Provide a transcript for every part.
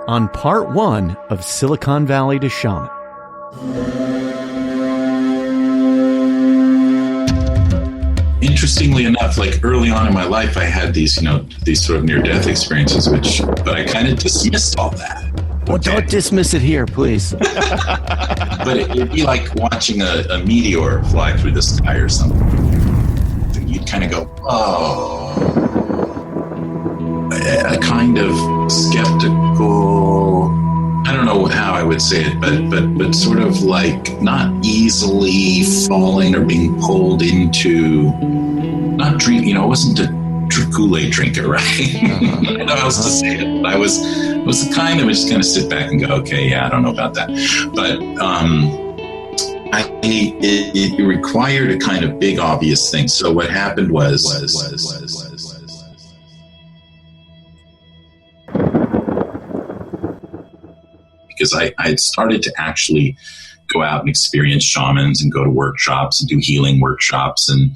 on part 1 of Silicon Valley to Shaman. Interestingly enough, like early on in my life, I had these sort of near-death experiences, but I kind of dismissed all that. Well, don't dismiss it here, please. But it'd be like watching a meteor fly through the sky or something. You'd kind of go, oh, a kind of skeptical, I don't know how I would say it, but sort of like not easily falling or being pulled into, not drink, it wasn't a Kool-Aid drinker, right? I don't know how else to say it. But I was the kind that would just kind of sit back and go, okay, yeah, I don't know about that. But it required a kind of big, obvious thing. So what happened was because I had started to actually go out and experience shamans and go to workshops and do healing workshops. And,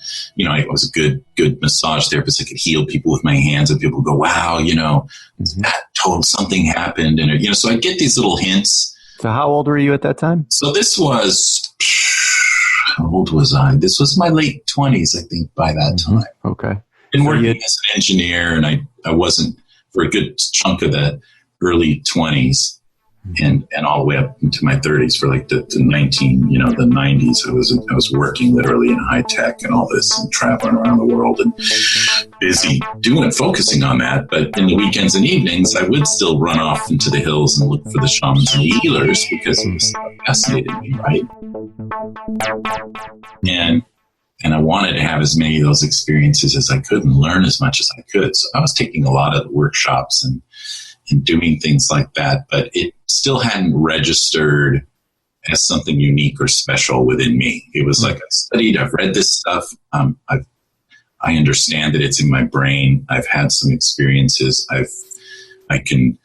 I was a good massage therapist. I could heal people with my hands, and people go, wow, that told something happened. And, so I get these little hints. So how old were you at that time? So this was, how old was I? This was my late 20s, I think, by that time. Okay. Been working as an engineer, and I wasn't for a good chunk of the early 20s. And all the way up into my 30s for like the 90s, I was working literally in high tech and all this and traveling around the world and busy focusing on that. But in the weekends and evenings, I would still run off into the hills and look for the shamans and the healers because it was fascinating me, right? And I wanted to have as many of those experiences as I could and learn as much as I could. So I was taking a lot of the workshops and doing things like that, but it still hadn't registered as something unique or special within me. It was like I've read this stuff. I understand that it's in my brain. I've had some experiences. I can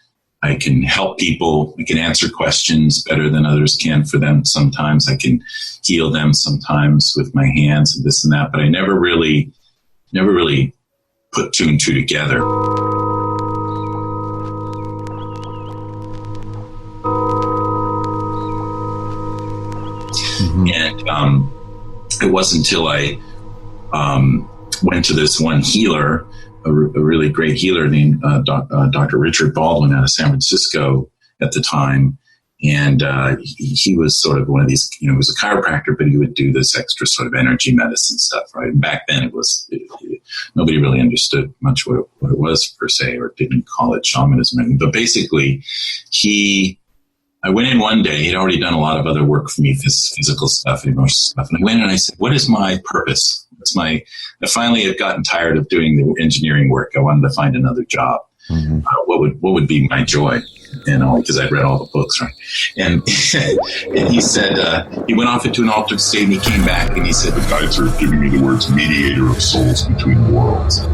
help people. I can answer questions better than others can for them. Sometimes I can heal them sometimes with my hands and this and that, but I never really put two and two together. And it wasn't until I went to this one healer, a really great healer named Dr. Richard Baldwin out of San Francisco at the time. And he was sort of one of these, he was a chiropractor, but he would do this extra sort of energy medicine stuff, right? Back then nobody really understood much what it was per se, or didn't call it shamanism. But basically, I went in one day. He'd already done a lot of other work for me, physical stuff, emotional stuff. And I went in and I said, what is my purpose? I finally had gotten tired of doing the engineering work. I wanted to find another job. Mm-hmm. What would be my joy? Because I'd read all the books, right? And he said, he went off into an altered state and he came back and he said, the guides are giving me the words mediator of souls between worlds.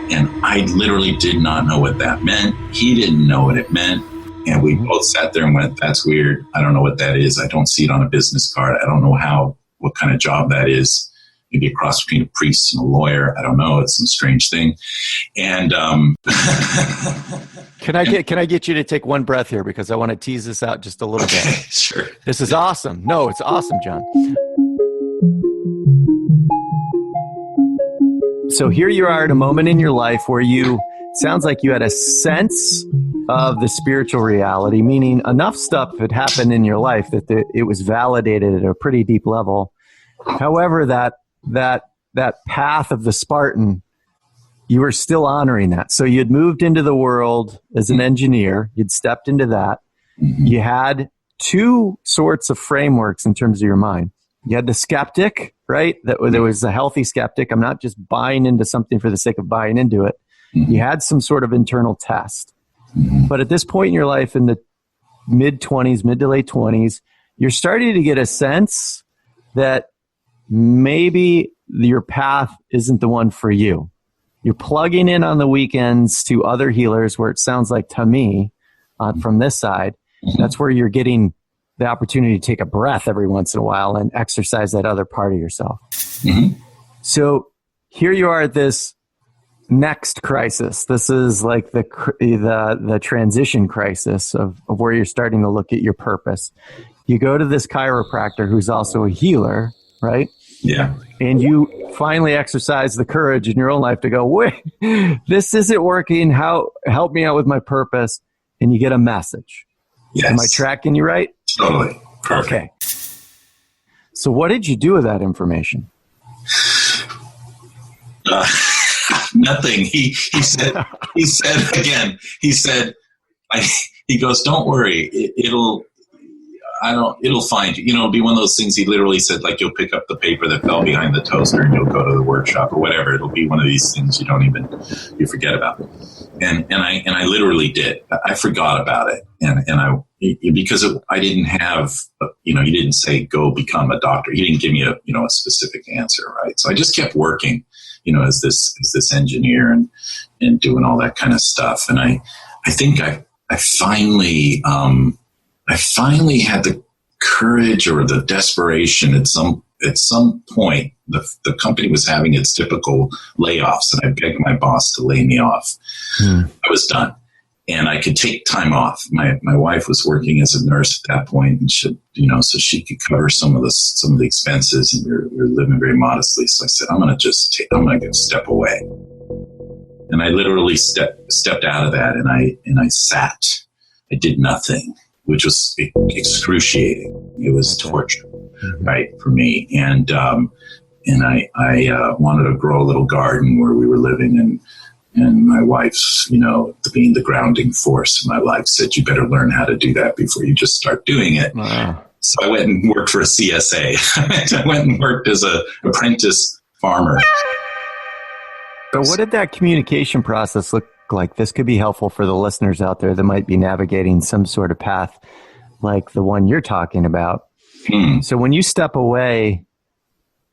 And I literally did not know what that meant. He didn't know what it meant. And we both sat there and went, that's weird. I don't know what that is. I don't see it on a business card. I don't know what kind of job that is. Maybe a cross between a priest and a lawyer. I don't know. It's some strange thing. And Can I get you to take one breath here, because I want to tease this out just a little bit. Sure. This is awesome. No, it's awesome, Jon. So here you are at a moment in your life where sounds like you had a sense of the spiritual reality, meaning enough stuff had happened in your life that it was validated at a pretty deep level. However, that path of the Spartan, you were still honoring that. So you'd moved into the world as an engineer. You'd stepped into that. Mm-hmm. You had two sorts of frameworks in terms of your mind. You had the skeptic, right? There was a healthy skeptic. I'm not just buying into something for the sake of buying into it. Mm-hmm. You had some sort of internal test. Mm-hmm. But at this point in your life, in the mid to late 20s, you're starting to get a sense that maybe your path isn't the one for you. You're plugging in on the weekends to other healers, where it sounds like to me, from this side, that's where you're getting the opportunity to take a breath every once in a while and exercise that other part of yourself. Mm-hmm. So here you are at this next crisis. This is like the transition crisis of where you're starting to look at your purpose. You go to this chiropractor who's also a healer, right? Yeah. And you finally exercise the courage in your own life to go, wait, this isn't working. Help me out with my purpose. And you get a message. Yes. Am I tracking you right? Totally. Perfect. Okay. So what did you do with that information? Nothing. He said he goes, don't worry. It'll find you. It'll be one of those things. He literally said, like, you'll pick up the paper that fell behind the toaster and you'll go to the workshop or whatever. It'll be one of these things you forget about. And I literally did. I forgot about it. I didn't have, he didn't say, go become a doctor. He didn't give me a specific answer. Right. So I just kept working, as this engineer and doing all that kind of stuff. And I think I finally had the courage or the desperation at some point. The company was having its typical layoffs, and I begged my boss to lay me off. I was done, and I could take time off. My wife was working as a nurse at that point, and so she could cover some of the expenses, and we were living very modestly. So I said, I'm going to step away, and I literally stepped out of that, and I sat. I did nothing, which was excruciating. It was torture, right, for me. And I wanted to grow a little garden where we were living, and my wife's, being the grounding force in my life, said, you better learn how to do that before you just start doing it. Wow. So I went and worked for a CSA. I went and worked as an apprentice farmer. So what did that communication process look like? This could be helpful for the listeners out there that might be navigating some sort of path like the one you're talking about. So when you step away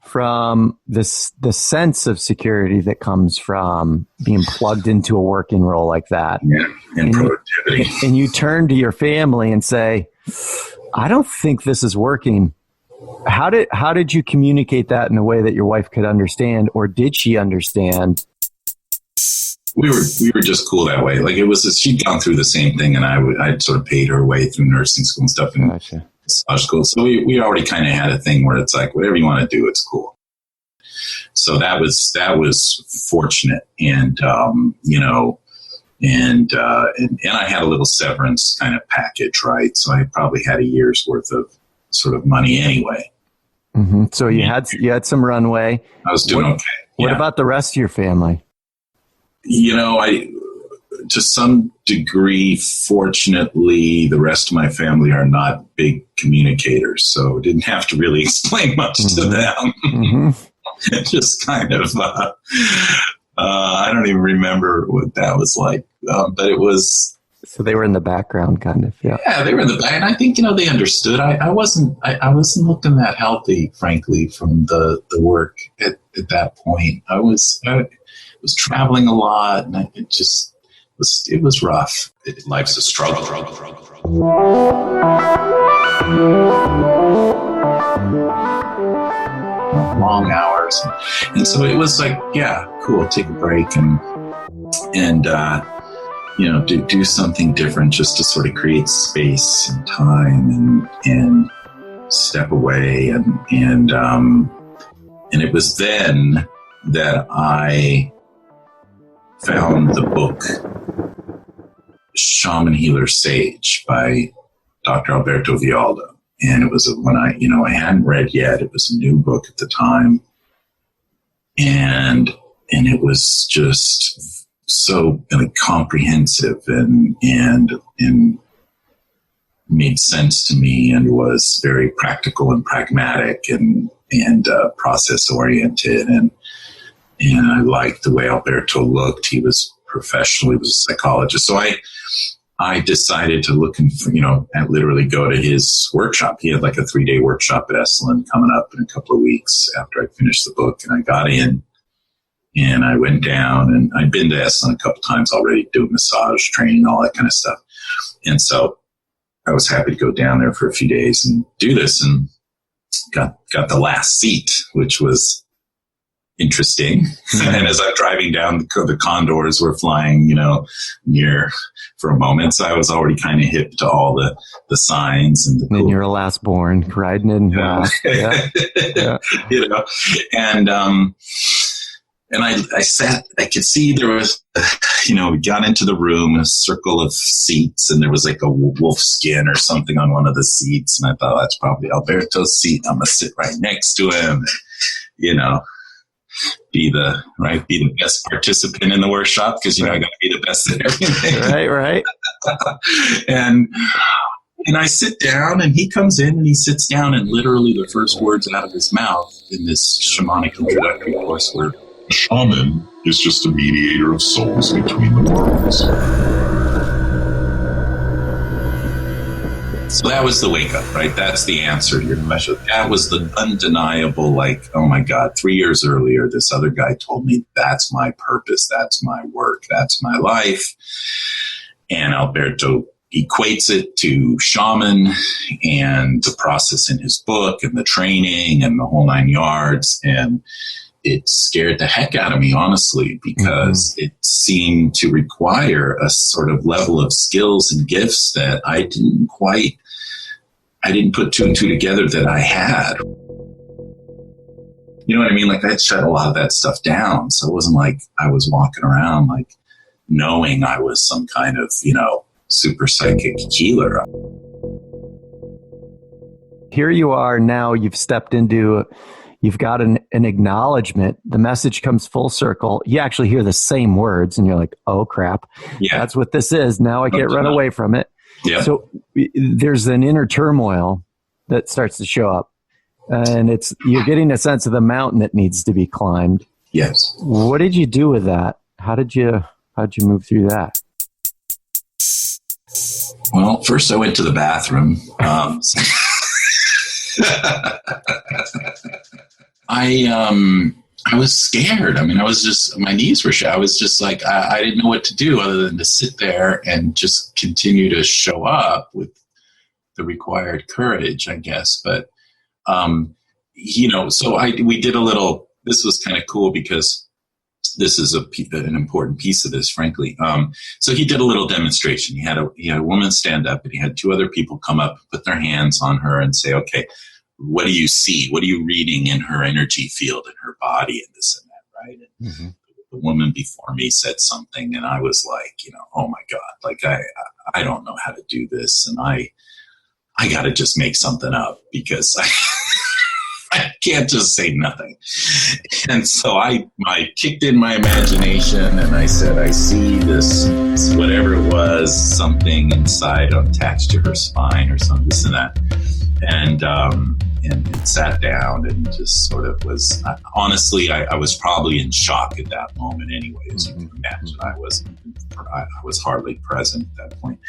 from the sense of security that comes from being plugged into a working role like that, and productivity, and you turn to your family and say, I don't think this is working. How did you communicate that in a way that your wife could understand, or did she understand? We were just cool that way. Like, it was she'd gone through the same thing, and I'd sort of paid her way through nursing school and stuff in massage school. So we already kind of had a thing where it's like, whatever you want to do, it's cool. So that was fortunate, and I had a little severance kind of package, right? So I probably had a year's worth of sort of money anyway. Mm-hmm. So you had some runway. I was doing okay. What about the rest of your family? To some degree, fortunately, the rest of my family are not big communicators, so I didn't have to really explain much to them. It just kind of, I don't even remember what that was like, but it was. So they were in the background, kind of. Yeah, they were in the back, and I think they understood. I wasn't looking that healthy, frankly, from the work at that point. I was traveling a lot, and it was rough. Life's a struggle. Long hours, and so it was like, yeah, cool. Take a break and do something different, just to sort of create space and time and step away, and it was then that I found the book Shaman, Healer, Sage by Dr. Alberto Villoldo. And it was one I hadn't read yet. It was a new book at the time. And it was just so comprehensive and made sense to me, and was very practical and pragmatic and process oriented. And I liked the way Alberto looked. He was professional. He was a psychologist. So I decided to look and, literally go to his workshop. He had like a 3-day workshop at Esalen coming up in a couple of weeks after I finished the book. And I got in and I went down, and I'd been to Esalen a couple times already, doing massage training, all that kind of stuff. And so I was happy to go down there for a few days and do this, and got the last seat, which was interesting. And as I'm driving down, the condors were flying, near for a moment. So I was already kind of hip to all the signs and the cool. And you're a last born riding in. Yeah. And I sat, I could see there was, we got into the room, a circle of seats, and there was like a wolf skin or something on one of the seats. And I thought, that's probably Alberto's seat. I'm going to sit right next to him, and, be the best participant in the workshop, because, I got to be the best at everything. Right. And I sit down, and he comes in and he sits down, and literally the first words out of his mouth in this shamanic introductory course were, "A shaman is just a mediator of souls between the worlds." So that was the wake up, right? That's the answer to your question. That was the undeniable, like, oh my God, 3 years earlier, this other guy told me that's my purpose, that's my work, that's my life. And Alberto equates it to shaman and the process in his book and the training and the whole 9 yards. And it scared the heck out of me, honestly, because it seemed to require a sort of level of skills and gifts that I didn't put two and two together that I had. You know what I mean? Like, I'd shut a lot of that stuff down. So it wasn't like I was walking around like knowing I was some kind of, super psychic healer. Here you are now, you've stepped into, you've got an acknowledgement. The message comes full circle. You actually hear the same words and you're like, oh crap, that's what this is. Now I can't run away from it. Yeah. So there's an inner turmoil that starts to show up, and you're getting a sense of the mountain that needs to be climbed. Yes. What did you do with that? How'd you move through that? Well, first I went to the bathroom. I was scared. I mean, my knees were shot. I was just like, I didn't know what to do other than to sit there and just continue to show up with the required courage, I guess. But, so we did a little, this was kind of cool because this is an important piece of this, frankly. So he did a little demonstration. He had a woman stand up, and he had two other people come up, put their hands on her and say, okay, what do you see? What are you reading in her energy field, in her body, and this and that, right? And the woman before me said something, and I was like, oh my God, like I don't know how to do this, and I got to just make something up, because I can't just say nothing. And so I kicked in my imagination, and I said, I see this, whatever it was, something inside attached to her spine or something, this and that. And sat down and just sort of was, honestly, I was probably in shock at that moment anyway, as you can imagine. I was hardly present at that point.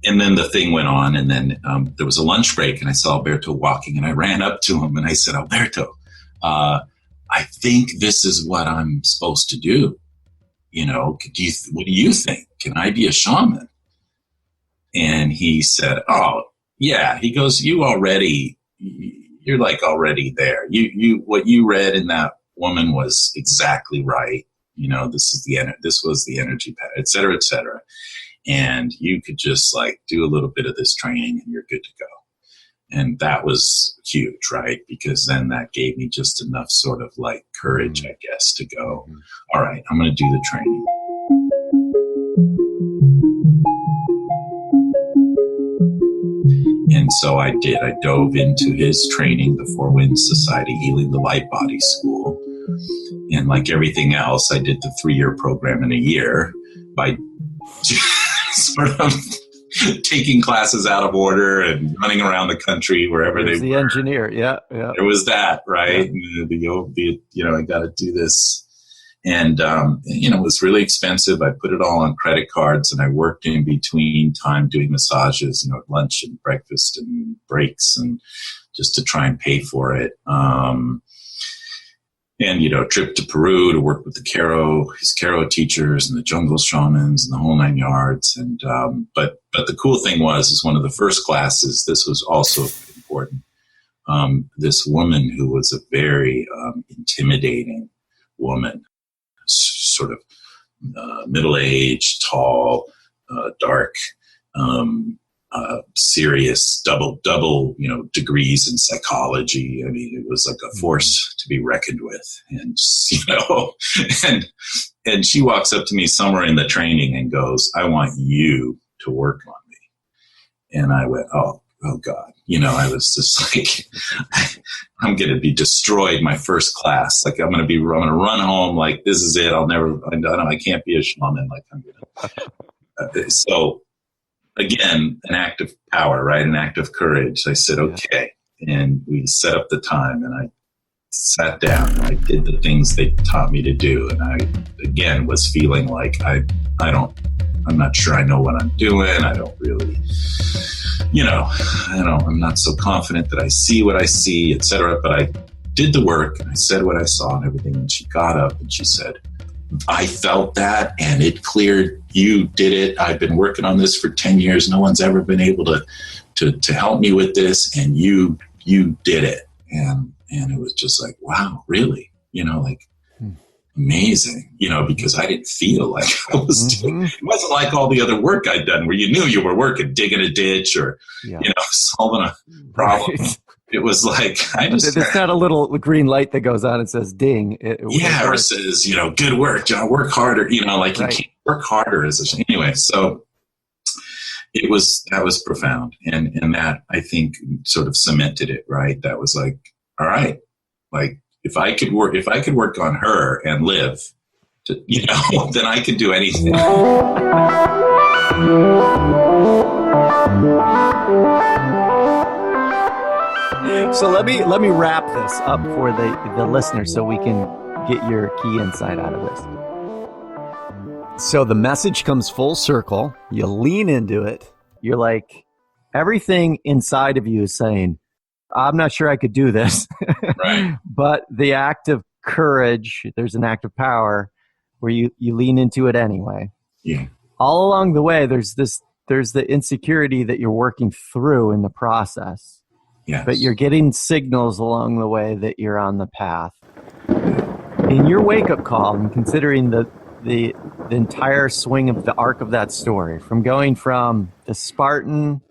And then the thing went on, and then there was a lunch break, and I saw Alberto walking, and I ran up to him and I said, Alberto, I think this is what I'm supposed to do. What do you think? Can I be a shaman? And he said, oh, yeah. He goes, you're like already there. What you read in that woman was exactly right. This was the energy pattern, et cetera, et cetera. And you could just like do a little bit of this training and you're good to go. And that was huge, right? Because then that gave me just enough sort of like courage, I guess, to go, all right, I'm going to do the training. And so I did. I dove into his training, the Four Winds Society Healing the Light Body School. And like everything else, I did the 3-year program in a year by sort of taking classes out of order and running around the country wherever they were. The engineer, yeah. There was that, right? Yeah. I got to do this. And, it was really expensive. I put it all on credit cards, and I worked in between time doing massages, lunch and breakfast and breaks, and just to try and pay for it. And, trip to Peru to work with his Karo teachers and the jungle shamans and the whole 9 yards. And, but the cool thing was one of the first classes, this was also important. this woman who was a very intimidating woman, sort of middle-aged, tall, dark, serious, double, degrees in psychology. I mean, it was like a force to be reckoned with. And, and she walks up to me somewhere in the training and goes, "I want you to work on me." And I went, oh God, I was just like, I'm going to be destroyed my first class. Like I'm going to run home. Like, this is it. I can't be a shaman. Like I'm going to, so again, an act of power, right? An act of courage. I said, okay. And we set up the time and I sat down and I did the things they taught me to do. And I, again, was feeling like I'm not sure I know what I'm doing. I don't really, I'm not so confident that I see what I see, etc. But I did the work and I said what I saw and everything. And she got up and she said, "I felt that and it cleared. You did it. I've been working on this for 10 years. No one's ever been able to help me with this. And you did it." And it was just like, wow, really? Amazing, because I didn't feel like I was doing, it wasn't like all the other work I'd done where you knew you were working, digging a ditch or, solving a problem. Right. It was like, it's not a little green light that goes on and says ding. Or it says, good work, John, work harder, you can't work harder anyway. So that was profound. And that I think sort of cemented it, right? That was like, all right, like, if I could work on her and live, then I could do anything. So let me wrap this up for the listeners so we can get your key insight out of this. So the message comes full circle. You lean into it. You're like, everything inside of you is saying, I'm not sure I could do this. Right. But the act of courage, there's an act of power where you lean into it anyway. Yeah. All along the way, there's the insecurity that you're working through in the process. Yes. But you're getting signals along the way that you're on the path. In your wake-up call, and considering the entire swing of the arc of that story, from going from the Spartan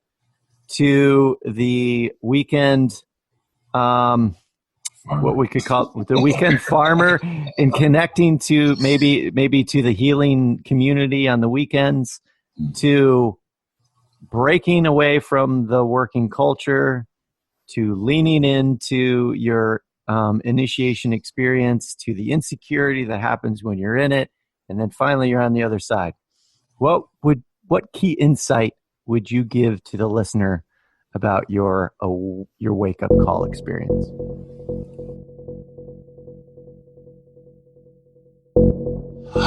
to the weekend, what we could call the weekend farmer, and connecting to maybe to the healing community on the weekends, to breaking away from the working culture, to leaning into your initiation experience, to the insecurity that happens when you're in it, and then finally you're on the other side. What key insight would you give to the listener about your wake-up call experience?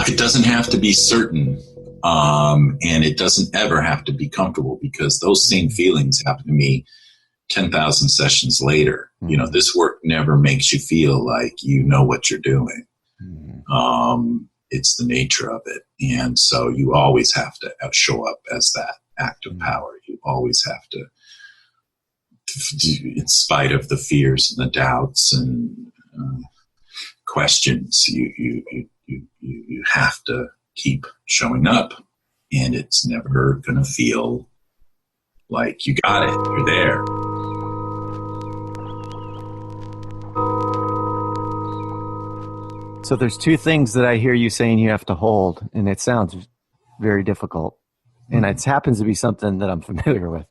It doesn't have to be certain, and it doesn't ever have to be comfortable, because those same feelings happen to me 10,000 sessions later. Mm-hmm. This work never makes you feel like you know what you're doing. Mm-hmm. It's the nature of it. And so you always have to show up as that act of power. You always have to, in spite of the fears and the doubts and questions, you have to keep showing up, and it's never going to feel like you got it. You're there. So there's two things that I hear you saying you have to hold, and it sounds very difficult. And it happens to be something that I'm familiar with.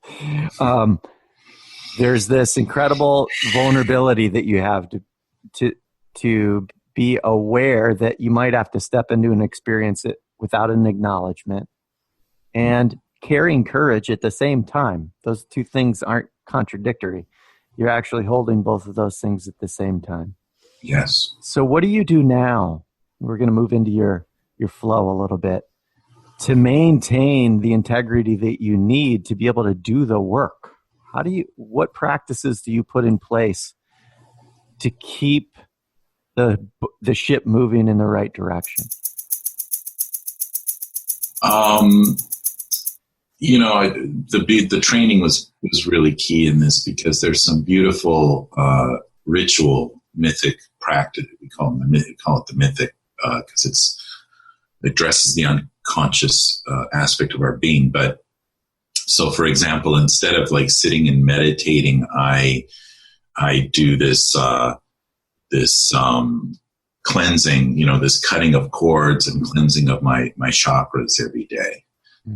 There's this incredible vulnerability that you have to be aware that you might have to step into and experience it without an acknowledgement, and carrying courage at the same time. Those two things aren't contradictory. You're actually holding both of those things at the same time. Yes. So what do you do now? We're going to move into your flow a little bit to maintain the integrity that you need to be able to do the work. What practices do you put in place to keep the ship moving in the right direction? the training was really key in this, because there's some beautiful ritual mythic practice. We call it the mythic because it addresses the unconscious aspect of our being. But so, for example, instead of like sitting and meditating, I do this cleansing, this cutting of cords and cleansing of my chakras every day.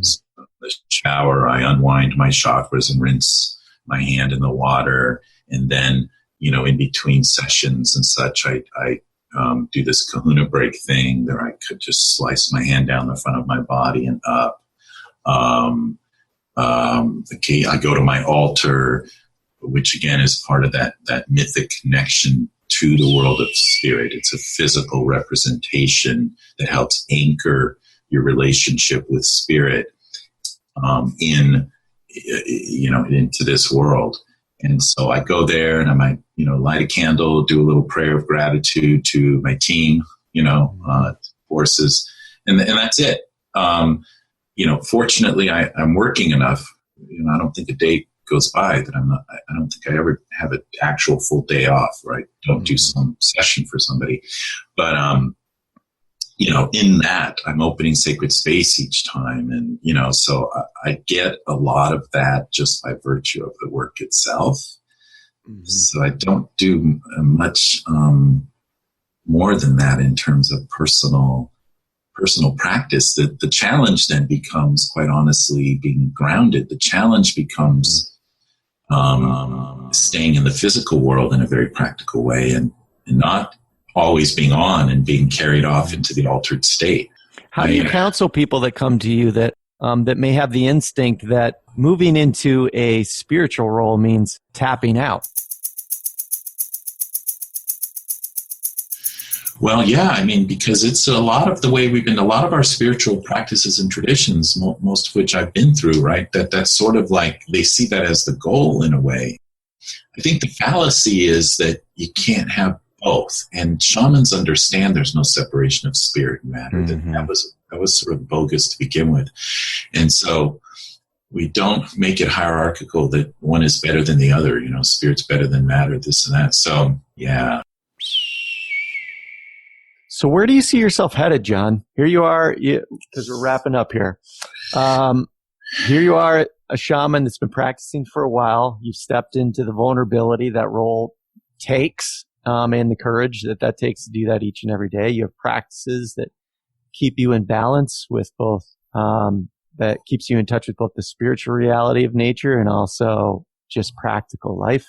So in the shower, I unwind my chakras and rinse my hand in the water. And then, in between sessions and such, I do this kahuna break thing where I could just slice my hand down the front of my body and up. I go to my altar, which again is part of that mythic connection to the world of spirit. It's a physical representation that helps anchor your relationship with spirit into this world. And so I go there and I might, light a candle, do a little prayer of gratitude to my team, forces, and that's it. Fortunately, I'm working enough. I don't think a day goes by that I don't think I ever have an actual full day off, right? Don't do some session for somebody. But, in that, I'm opening sacred space each time. And, so I get a lot of that just by virtue of the work itself. Mm-hmm. So I don't do much more than that in terms of personal practice. The challenge then becomes, quite honestly, being grounded. The challenge becomes staying in the physical world in a very practical way and not always being on and being carried off into the altered state. How do you counsel people that come to you that may have the instinct that moving into a spiritual role means tapping out? Well, yeah, because it's a lot of the way a lot of our spiritual practices and traditions, most of which I've been through, right? That's sort of like they see that as the goal in a way. I think the fallacy is that you can't have both. And shamans understand there's no separation of spirit and matter. Mm-hmm. That was sort of bogus to begin with. And so we don't make it hierarchical that one is better than the other, spirit's better than matter, this and that. So, yeah. So where do you see yourself headed, Jon? Here you are, because we're wrapping up here. Here you are, a shaman that's been practicing for a while. You've stepped into the vulnerability that role takes, and the courage that takes to do that each and every day. You have practices that keep you in balance with both, that keeps you in touch with both the spiritual reality of nature and also just practical life.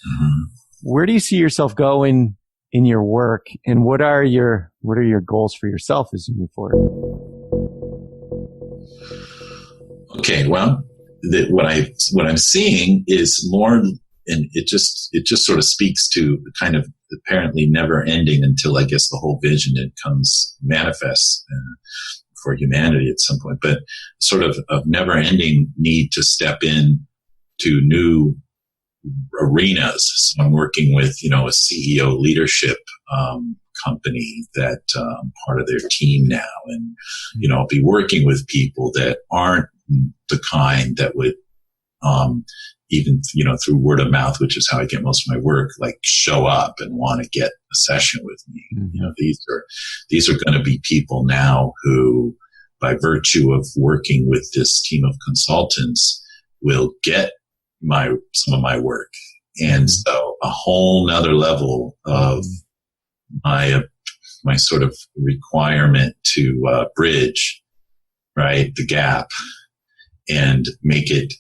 Mm-hmm. Where do you see yourself going in your work, and what are your goals for yourself as you move forward? Okay, well, what I'm seeing is more, and it just sort of speaks to the kind of apparently never ending until I guess the whole vision comes manifests for humanity at some point, but sort of never ending need to step in to new arenas. So I'm working with, a CEO leadership company that part of their team now. And, I'll be working with people that aren't the kind that would even, through word of mouth, which is how I get most of my work, like show up and want to get a session with me. Mm-hmm. These are going to be people now who, by virtue of working with this team of consultants, will get some of my work. And so a whole nother level of my sort of requirement to bridge, right, the gap and make it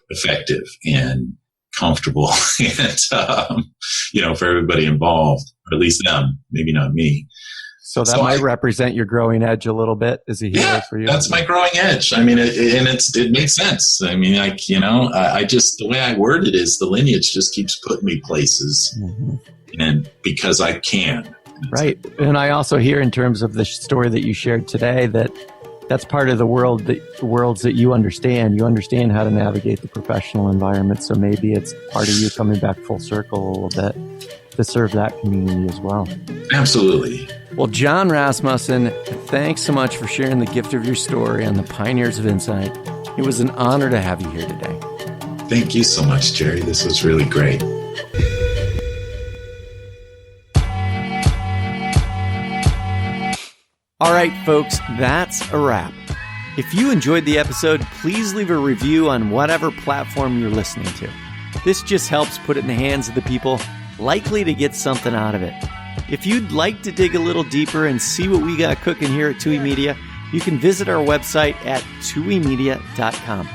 effective and comfortable and, for everybody involved, or at least them, maybe not me. So that might represent your growing edge a little bit as a healer for you. That's my growing edge. It makes sense. I just, the way I word it is the lineage just keeps putting me places, and because I can. Right. And I also hear in terms of the story that you shared today that's part of the worlds that you understand. You understand how to navigate the professional environment. So maybe it's part of you coming back full circle a little bit to serve that community as well. Absolutely. Well, Jon Rasmussen, thanks so much for sharing the gift of your story on the Pioneers of Insight. It was an honor to have you here today. Thank you so much, Jerry. This was really great. All right, folks, that's a wrap. If you enjoyed the episode, please leave a review on whatever platform you're listening to. This just helps put it in the hands of the people likely to get something out of it. If you'd like to dig a little deeper and see what we got cooking here at TOOWi Media, you can visit our website at TOOWiMedia.com.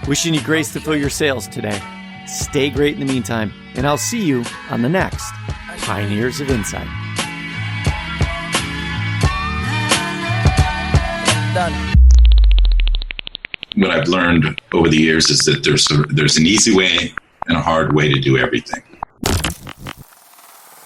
Wishing you grace to fill your sails today. Stay great in the meantime, and I'll see you on the next Pioneers of Insight. Done. What I've learned over the years is that there's an easy way and a hard way to do everything.